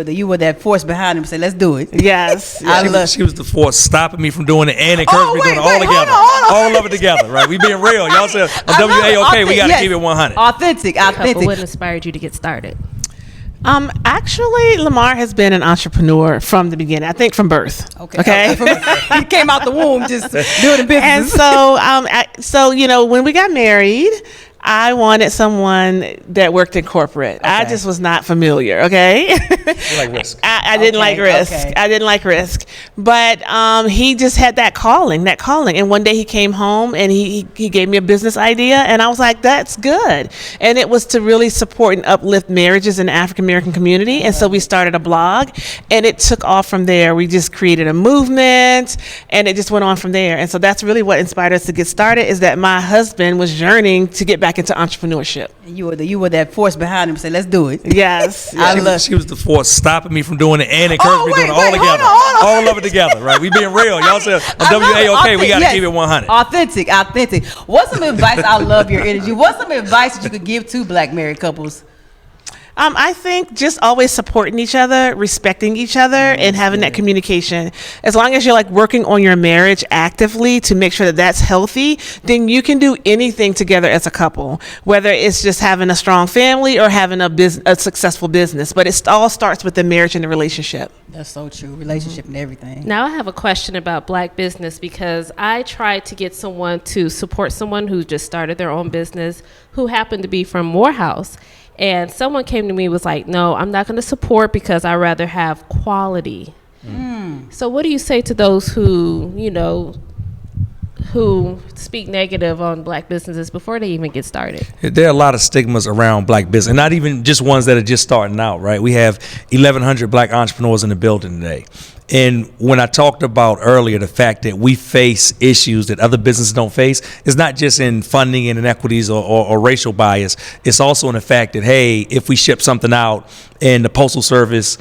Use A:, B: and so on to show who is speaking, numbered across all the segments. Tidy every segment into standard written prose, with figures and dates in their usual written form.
A: You were that force behind him. Say, let's do it.
B: Yes.
C: She was the force stopping me from doing it and encouraging me doing it all together. All of it together, right? We being real. Y'all said on WAOK, we got to keep it 100.
A: Authentic.
D: What inspired you to get started?
B: Actually, Lamar has been an entrepreneur from the beginning. I think from birth. Okay.
A: He came out the womb just doing the business.
B: And so, when we got married, I wanted someone that worked in corporate. Okay. I just was not familiar. Okay.
C: You like risk.
B: I didn't like risk. Okay. I didn't like risk. But he just had that calling. And one day he came home and he gave me a business idea, and I was like, that's good. And it was to really support and uplift marriages in the African American community. And so we started a blog, and it took off from there. We just created a movement, and it just went on from there. And so that's really what inspired us to get started, is that my husband was yearning to get back into entrepreneurship.
A: You were that force behind him. Say, let's do it.
B: Yes.
C: She was the force stopping me from doing it and encouraging me doing it all together. All of it together, right? We being real. Y'all said on WAOK, we got to keep it 100.
A: Authentic. What's some advice? I love your energy. What's some advice that you could give to Black married couples?
B: I think just always supporting each other, respecting each other, and having that communication. As long as you're like working on your marriage actively to make sure that that's healthy, then you can do anything together as a couple, whether it's just having a strong family or having a successful business. But it all starts with the marriage and the relationship.
A: That's so true. Relationship and everything.
D: Now I have a question about Black business, because I tried to get someone to support someone who just started their own business who happened to be from Morehouse. And someone came to me and was like, no, I'm not going to support because I'd rather have quality. So what do you say to those who speak negative on Black businesses before they even get started?
C: There are a lot of stigmas around Black business, and not even just ones that are just starting out, right? We have 1,100 Black entrepreneurs in the building today. And when I talked about earlier the fact that we face issues that other businesses don't face, it's not just in funding and inequities or racial bias. It's also in the fact that, hey, if we ship something out and the Postal Service,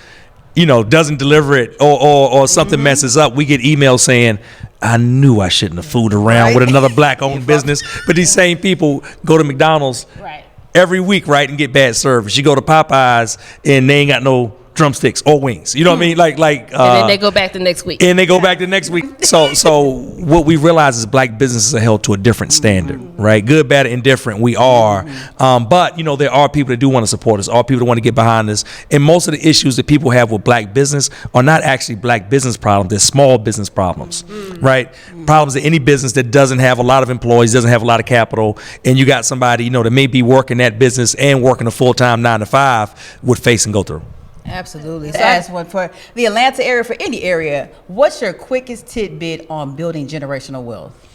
C: doesn't deliver it or something messes up, we get emails saying, I knew I shouldn't have fooled around with another Black-owned business. But these same people go to McDonald's every week, right, and get bad service. You go to Popeyes and they ain't got no drumsticks or wings. You know what I mean? Like and
D: then they go back the next week.
C: So what we realize is Black businesses are held to a different standard, right? Good, bad, indifferent. We are. But, there are people that do want to support us, are people that want to get behind us. And most of the issues that people have with Black business are not actually Black business problems. They're small business problems, right? Problems that any business that doesn't have a lot of employees, doesn't have a lot of capital, and you got somebody, that may be working that business and working a full-time 9 to 5 would face and go through.
A: Absolutely. So that's one for the Atlanta area, for any area. What's your quickest tidbit on building generational wealth?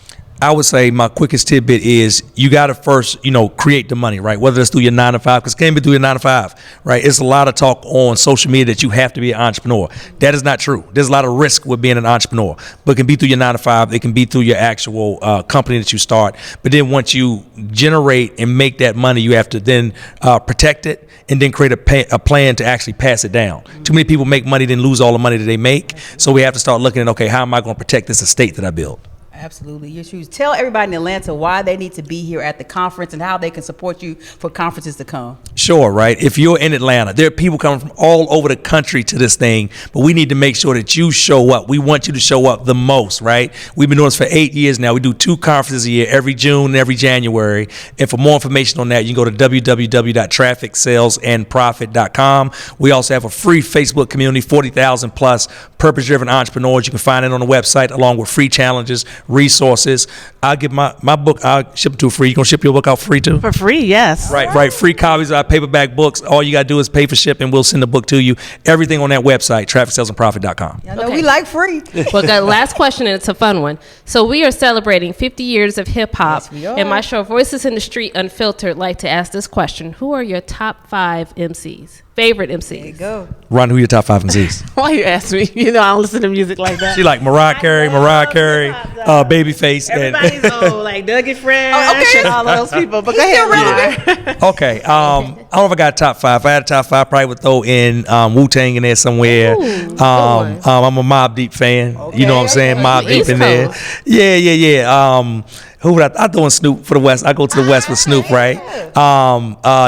C: I would say my quickest tidbit is you got to first, create the money, right? Whether it's through your 9 to 5, because it can't be through your 9 to 5, right? It's a lot of talk on social media that you have to be an entrepreneur. That is not true. There's a lot of risk with being an entrepreneur, but it can be through your 9 to 5. It can be through your actual company that you start. But then once you generate and make that money, you have to then protect it and then create a plan to actually pass it down. Too many people make money, then lose all the money that they make. So we have to start looking at, okay, how am I going to protect this estate that I built?
A: Absolutely. Your shoes. Tell everybody in Atlanta why they need to be here at the conference and how they can support you for conferences to come.
C: Sure, right? If you're in Atlanta, there are people coming from all over the country to this thing, but we need to make sure that you show up. We want you to show up the most, right? We've been doing this for 8 years now. We do 2 conferences a year, every June and every January. And for more information on that, you can go to www.trafficsalesandprofit.com. We also have a free Facebook community, 40,000 plus purpose-driven entrepreneurs. You can find it on the website along with free challenges, resources. I'll give my book, I'll ship it to free. You gonna ship your book out free too?
B: For free, yes.
C: Right. Free copies of our paperback books. All you gotta do is pay for shipping. We'll send the book to you. Everything on that website, trafficsalesandprofit.com.
A: I know we like free.
D: Well, the last question, and it's a fun one. So we are celebrating 50 years of hip hop.
A: Yes, we are.
D: And my show, Voices in the Street Unfiltered, like to ask this question. Who are your top 5 MCs? Favorite MCs?
A: There you go.
C: Ron, who are your top 5 MCs?
B: Why you ask me? I don't listen to music like that.
C: She like Mariah Carey, Babyface.
B: Everybody's old, like Dougie Fresh and all those people. But go ahead,
C: Okay. I don't know if I got a top 5. If I had a top 5, probably would throw in Wu-Tang in there somewhere. I'm a Mobb Deep fan. You know what I'm saying? Mobb Deep in there. Yeah. Who would I doing Snoop for the West? I go to the West with Snoop, right?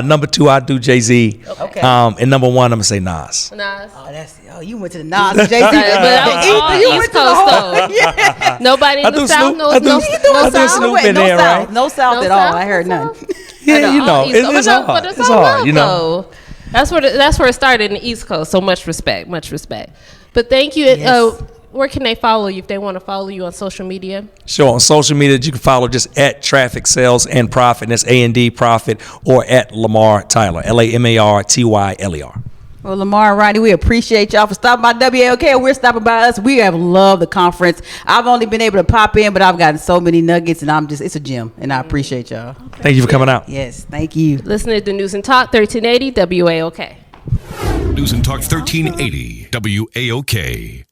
C: Number 2, I do Jay-Z.
A: Okay.
C: And number 1, I'm gonna say Nas.
D: Nas.
A: You went to the Nas and Jay-Z.
D: But that was all East Coast though.
A: Yeah.
D: Nobody in the South knows
C: I do
D: South.
C: Snoop in there, right?
A: No South at all. I heard none.
C: Yeah, you know, it's hard.
D: But it's
C: It's
D: all
C: hard,
D: love,
C: you know.
D: though. That's where it started in the East Coast. So much respect. But thank you.
A: Yes.
D: Where can they follow you if they want to follow you on social media?
C: Sure. On social media, you can follow just at Traffic Sales and Profit. And that's A&D Profit, or at Lamar Tyler, LamarTyler.
A: Well, Lamar and Ronnie, we appreciate y'all for stopping by WAOK. We're stopping by us. We have loved the conference. I've only been able to pop in, but I've gotten so many nuggets, and it's a gem, and I appreciate y'all.
C: Thank you for coming out.
A: Yes, thank you.
D: Listening to News and Talk 1380 WAOK.
E: News and Talk 1380 WAOK.